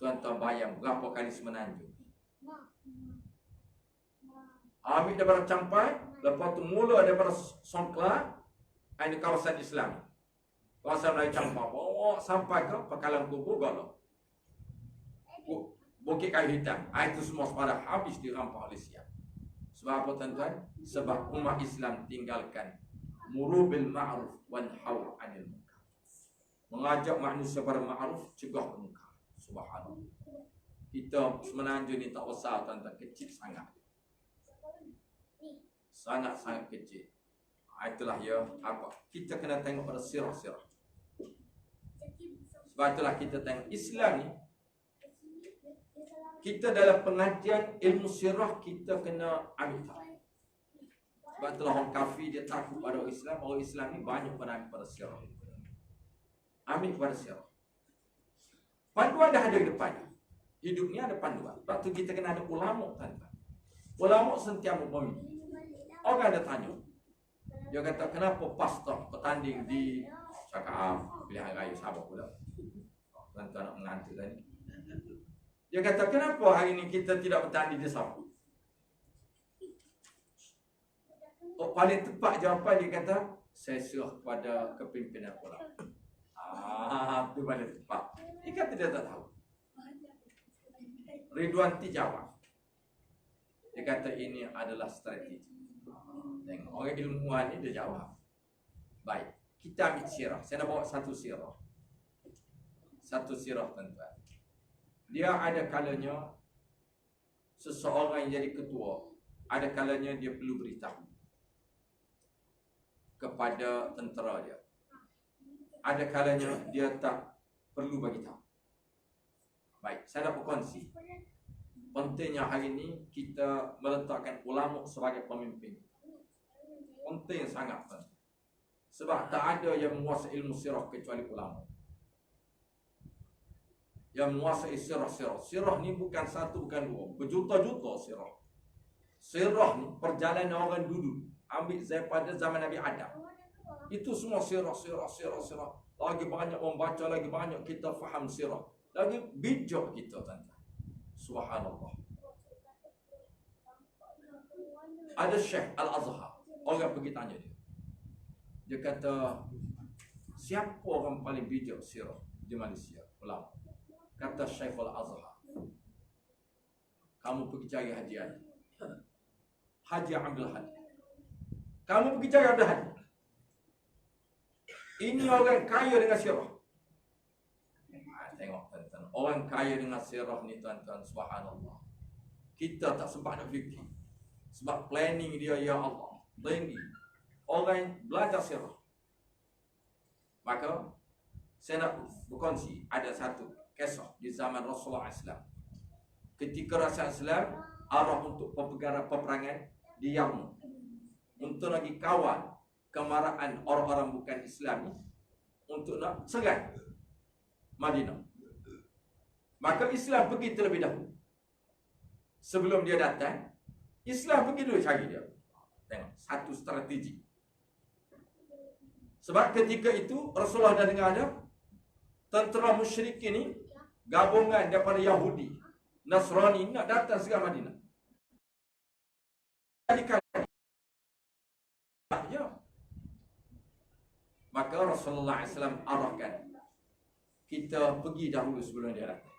Tuan-tuan bayang berapa kali semenanjung. Ambil daripada Campak, lepas tu mula daripada Songkla, ini kawasan Islam. Kawasan Melayu Campak, bawa sampai ke Pekalan Kubur Golok, Bukit Kayu Hitam. Itu semua sepada habis dirampas oleh Siap. Sebab apa tuan-tuan? Sebab umat Islam tinggalkan muru bil ma'ruf wa nahy 'anil munkar. Mengajak manusia pada ma'ruf, cegah munkar. Subhanallah. Kita semenanjung ni tak besar tuan-tuan, kecil sangat. Sangat-sangat kecil. Itulah ya apa? Kita kena tengok pada sirah-sirah. Sebab itulah kita tengok Islam ni, kita dalam pengajian ilmu sirah kita kena ambil tahu. Sebab itulah orang kafir dia takut pada orang Islam ni banyak pada sirah. Ambil pada sirah. Panduan dah ada di depan. Hidup ni ada panduan. Lepas tu kita kena ada ulama tuan-tuan. Ulama sentiasa memimpin. Orang ada tanya. Dia kata, kenapa pastor bertanding di cakap pilihan raya Sabah pula? Tuan-tuan nak mengantuk tadi. Dia kata, kenapa hari ni kita tidak bertanding di Sabah? Oh, paling tepat jawapan dia kata, saya serah kepada kepimpinan ulama. Itu paling tepat. Dia kata dia tak tahu. Ridwan Tijawab. Dia kata ini adalah strategi. Tengok, orang ilmuwan ni dia jawab. Baik, kita ambil sirah. Saya nak bawa satu sirah. Satu sirah tuan-tuan. Dia ada kalanya seseorang yang jadi ketua, ada kalanya dia perlu beritahu kepada tentera dia. Ada kalanya dia tak perlu bagi tahu. Baik, saya nak berkongsi. Pentingnya hari ini kita meletakkan ulama sebagai pemimpin. Penting sangat penting. Sebab tak ada yang menguasai ilmu sirah kecuali ulama. Yang menguasai sirah-sirah. Sirah ni bukan satu, bukan dua. Berjuta-juta sirah. Sirah ni perjalanan orang dulu. Ambil daripada zaman Nabi Adam. Itu semua sirah. Lagi banyak membaca, lagi banyak kita faham sirah. Lagi bijak kita tuan-tuan. Subhanallah. Ada Syekh Al-Azhar. Orang pergi tanya dia. Dia kata, siapa orang paling bijak sirah di Malaysia? Ulama. Kata Syekh Al-Azhar, kamu pergi cari Haji Ali. Haji Abdul Hadi. Kamu pergi cari Abdul Hadi. Ini orang kaya dengan sirah. Tengok tuan-tuan, orang kaya dengan sirah ni tuan-tuan, subhanallah. Kita tak sempat nak fikir. Sebab planning dia, ya Allah, tinggi. Orang belajar sirah. Maka saya nak berkongsi ada satu kisah di zaman Rasulullah SAW. Ketika Rasulullah SAW arah untuk peperangan di Yarmouk untuk lagi kawal kemarahan orang-orang bukan Islam ni untuk nak serang Madinah. Maka Islam pergi terlebih dahulu. Sebelum dia datang, Islam pergi dulu cari dia. Tengok, satu strategi. Sebab ketika itu Rasulullah dah dengar ada tentera musyrik ini gabungan daripada Yahudi, Nasrani nak datang serang Madinah. Ya. Maka Rasulullah SAW arahkan kita pergi dahulu sebelum dia datang.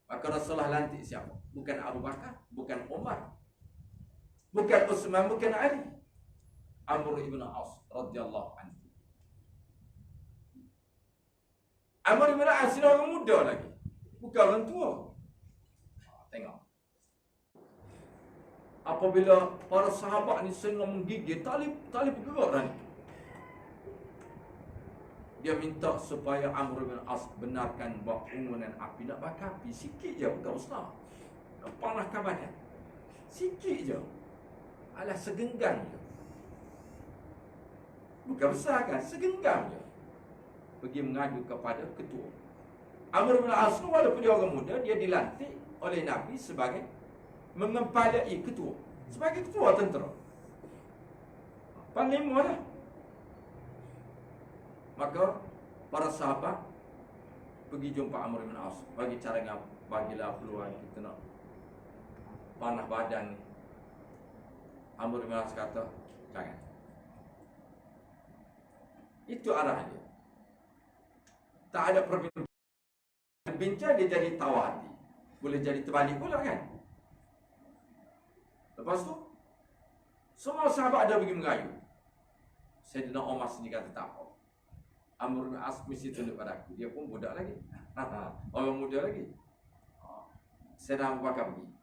Maka Rasulullah lantik siapa? Bukan Abu Bakar, bukan Umar, bukan Utsman, bukan Ali. Amr ibn As radhiyallahu anhu. Amr ibn As ni orang muda lagi, bukan orang tua. Tengok. Apabila para sahabat ni senang menggigit, tali bergerak dah ni. Dia minta supaya Amr bin As benarkan bahawa ungunan api nak bakar api sikit je, bukan besar. Nak panaskan badan. Sikit je. Alah, segenggam je. Bukan besar kan, segenggam je. Pergi mengadu kepada ketua. Amr bin As walaupun dia orang muda, dia dilantik oleh Nabi sebagai mengepalai ketua. Sebagai ketua tentera. Panglima lah. Maka para sahabat pergi jumpa Amr bin As, bagi cara bagilah peluang kita nak panah badan ni. Amr bin As kata, jangan. Itu arah dia. Tak ada perbincangan. Bincang dia jadi tawar hati. Boleh jadi terbalik pula kan. Lepas tu semua sahabat ada pergi merayu. Sayyidina Umar sendiri kata tak apa. Amr bin As mesti tunduk pada aku. Dia pun budak lagi. Orang muda lagi. Sayyidina Abu Bakar pergi.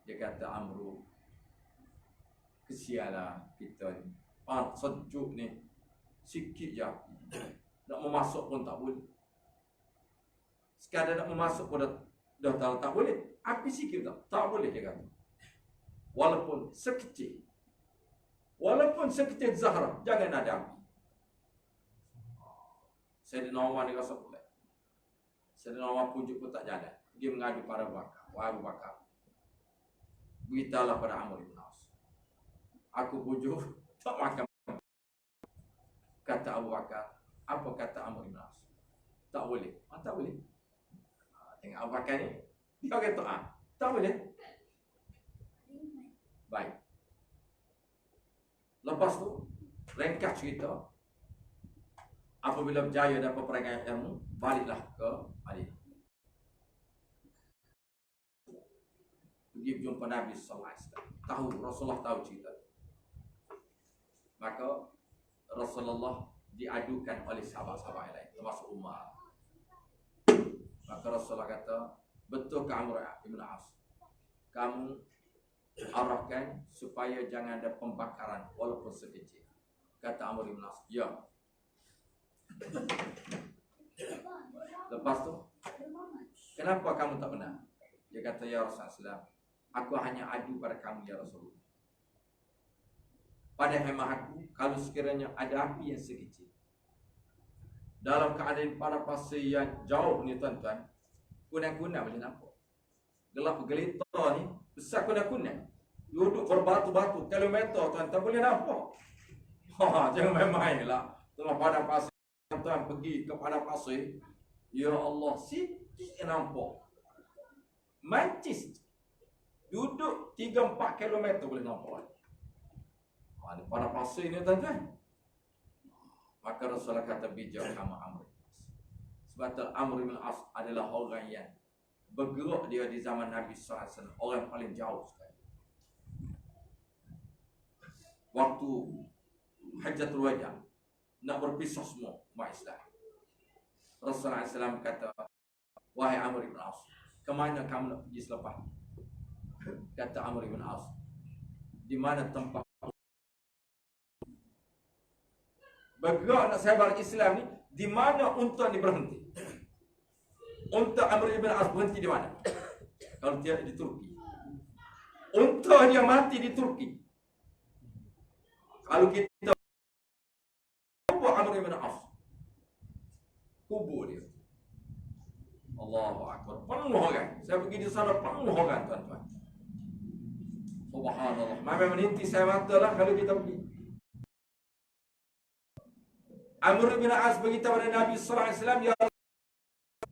Dia kata, Amr, kesialah kita ni. Sejuk ni. Sikit je api. Nak memasuk pun tak boleh. Sekadar nak memasuk pun dah tak boleh. Api sikit tak boleh, dia kata. Walaupun sekecil Zahra, jangan ada api. Sayyidina Umar dia rasa pula. Sedang orang pujuk pun tak jalan. Dia mengadu pada Abu Bakar. Wahai Abu Bakar, beritahulah pada Amr bin As. Aku pujuk tak makan. Kata Abu Bakar, apa kata Amr bin As? Tak boleh. Tak boleh. Tengok Abu Bakar ni, dia kata tak boleh. Baik. Lepas tu, ringkas cerita. Apabila berjaya dapat perangai ilmu, baliklah ke Madinah. Pergi berjumpa Nabi sallallahu alaihi wasallam. Tahu Rasulullah tahu cerita. Maka Rasulullah diadukan oleh sahabat-sahabat lain, termasuk Umar. Maka Rasulullah kata, betul ke Amr bin As? Kamu arahkan supaya jangan ada pembakaran walaupun sekecil. Kata Amr bin As, ya. Lepas tu, kenapa kamu tak benar? Dia kata, ya Rasulullah, aku hanya adu pada kamu, ya Rasulullah. Pada hemah aku, kalau sekiranya ada api yang sekecil, dalam keadaan pada pasir yang jauh ni tuan-tuan, kunang-kunang boleh nampak. Gelap gelita ni, besar kunang-kunang. Duduk berbatu-batu, kilometer tuan-tuan boleh nampak. Jangan main-main lah. Tengah pada pasir, tuan-tuan pergi kepada pasir, ya Allah, sikit nampak. Mancis. Duduk 3-4 kilometer boleh nampak. Pada pasir ni tuan-tuan. Maka Rasulullah kata, bijak kamu Amr bin As. Sebab tu Amr bin As adalah orang yang bergerak dia di zaman Nabi SAW. Orang paling jauh sekali. Waktu Hajjatul Wada, nak berpisah semua umat Islam, Rasulullah SAW kata, wahai Amr bin As, kemana kamu nak pergi selepas? Kata Amr bin As, di mana tempat bergerak nak sebar Islam ni, di mana unta ni berhenti? Unta Amr bin As berhenti di mana? Kalau tidak di Turki. Unta dia mati di Turki. Kalau kita kubur Amr bin As, kubur dia. Allahu Akbar. Penuh orang. Saya pergi di sana penuh orang tuan-tuan. Subhanallah. Memang meniti saya mata lah kalau kita pergi. Amr bin As beritahu pada Nabi sallallahu alaihi wasallam, ya,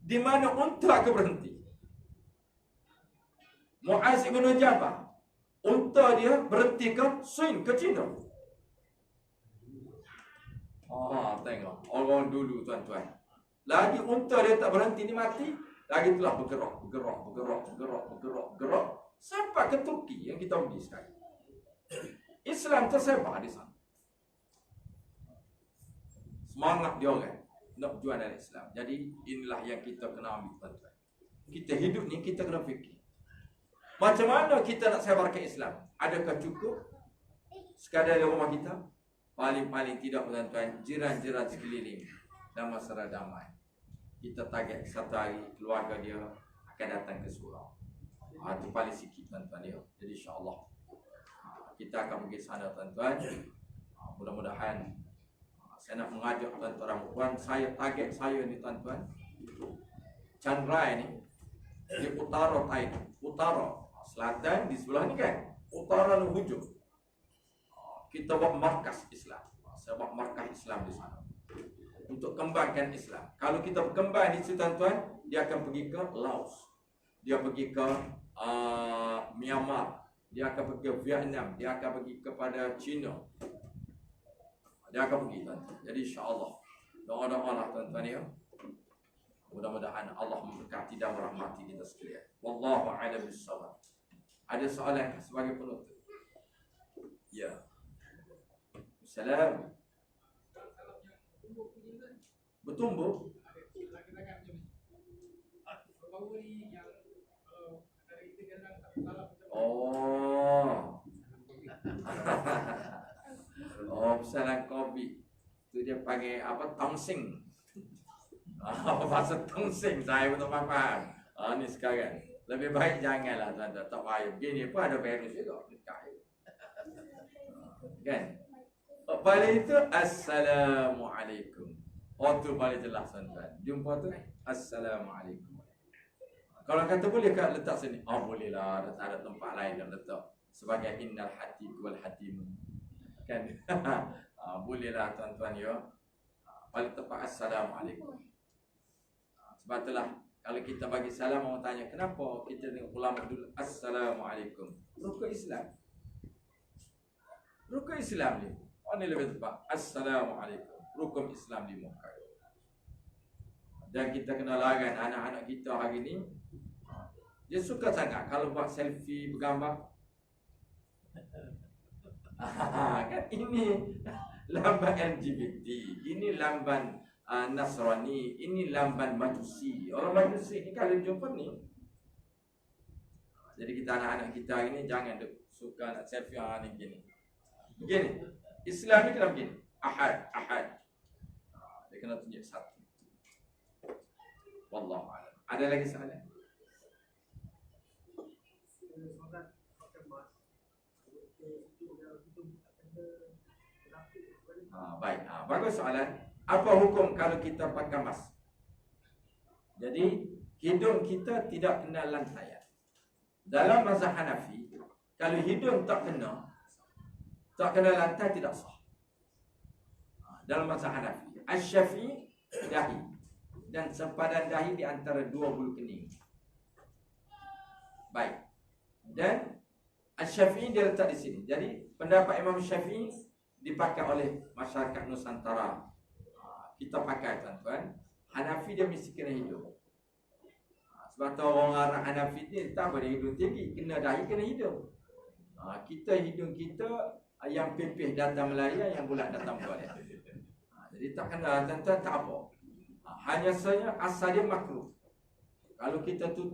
di mana unta ke berhenti? Muaz bin Jabal, unta dia berhenti ke Sin, ke China. Tengok orang dulu tuan-tuan. Lagi unta dia tak berhenti ni mati, lagi telah bergerak sampai ke Turki yang kita pergi sekarang. Islam tersebar di sana. Semangat dia orang nak berjuang dalam Islam. Jadi inilah yang kita kena ambil tuan-tuan. Kita hidup ni kita kena fikir, macam mana kita nak sebarkan Islam? Adakah cukup sekadar di rumah kita? Paling-paling tidak tuan-tuan, jiran-jiran sekeliling dan masyarakat damai. Kita target satu hari keluarga dia akan datang ke surau. Itu paling sikit tuan-tuan dia. Jadi insya-Allah kita akan pergi sana tuan-tuan. Mudah-mudahan saya nak mengajak tuan-tuan puan, saya target saya ni tuan-tuan, Chiang Rai ni di utara Thailand, utara selatan di sebelah ni kan, utara dan hujung. Kita buat markas Islam. Saya buat markas Islam di sana untuk kembangkan Islam. Kalau kita berkembang di situ tuan-tuan, dia akan pergi ke Laos, dia pergi ke Myanmar, dia akan pergi ke Vietnam, dia akan pergi kepada China. Dia akan pergi tuan-tuan. Jadi insya-Allah doa-doalah tuan-tuan ya. Mudah-mudahan Allah memberkati dan merahmati kita sekalian. Wallahu a'lam bissawab. Ada soalan sebagai penutup? Ya. Salam. Bertumbuh. Oh. Pesanan kopi. Itu dia panggil apa? Tongsing. Bahasa tongsing saya pun tak faham. Ni sekarang. Lebih baik janganlah tuan-tuan. Tak payah. Begini pun ada virus juga. Kan? Pada itu, Assalamualaikum. Oh tu paling jelas tuan-tuan. Jumpa tu Assalamualaikum. Kalau kata boleh kat letak sini, oh boleh lah, tak ada tempat lain yang letak sebagai innal hati wal hatim. Kan? Boleh lah tuan-tuan ya. Paling tepat Assalamualaikum. Sebab itulah kalau kita bagi salam orang tanya kenapa kita dengan ulama dulu Assalamualaikum. Rukun Islam. Rukun Islam ni. Oh ni lebih tepat. Assalamualaikum. Rukun Islam di muka. Dan kita kena lagan anak-anak kita hari ni. Dia suka sangat kalau buat selfie bergambar. Kan ini lamban LGBT, ini lamban Nasrani, ini lamban Majusi. Orang Majusi ni kalau jumpa ni. Jadi kita anak-anak kita ini jangan suka nak selfie ni begini. Begini. Islam ni kena begini. Ahad, ahad. Dia kena tunjuk satu. Wallahu a'lam. Ada lagi soalan? Baik. Bagus soalan. Apa hukum kalau kita pakai mask? Jadi hidung kita tidak kena lantaian. Dalam mazhab Hanafi, kalau hidung tak kena lantai tidak sah. Dalam mazhab Hanafi, Asy-Syafi'i dahi dan sempadan dahi di antara dua bulu kening. Baik. Dan Asy-Syafi'i dia letak di sini. Jadi pendapat Imam Syafi'i dipakai oleh masyarakat Nusantara. Kita pakai tuan-tuan. Hanafi dia mesti kena hidung. Sebab tu orang Arab Hanafi ni tak boleh hidung tinggi, kena dahi, kena hidung. Kita hidung kita yang pipih datang Melaya, yang bulat datang Kuala. Jadi tak kena tuan-tuan, tak apa. Hanya saja asal dia makruh. Kalau kita tutup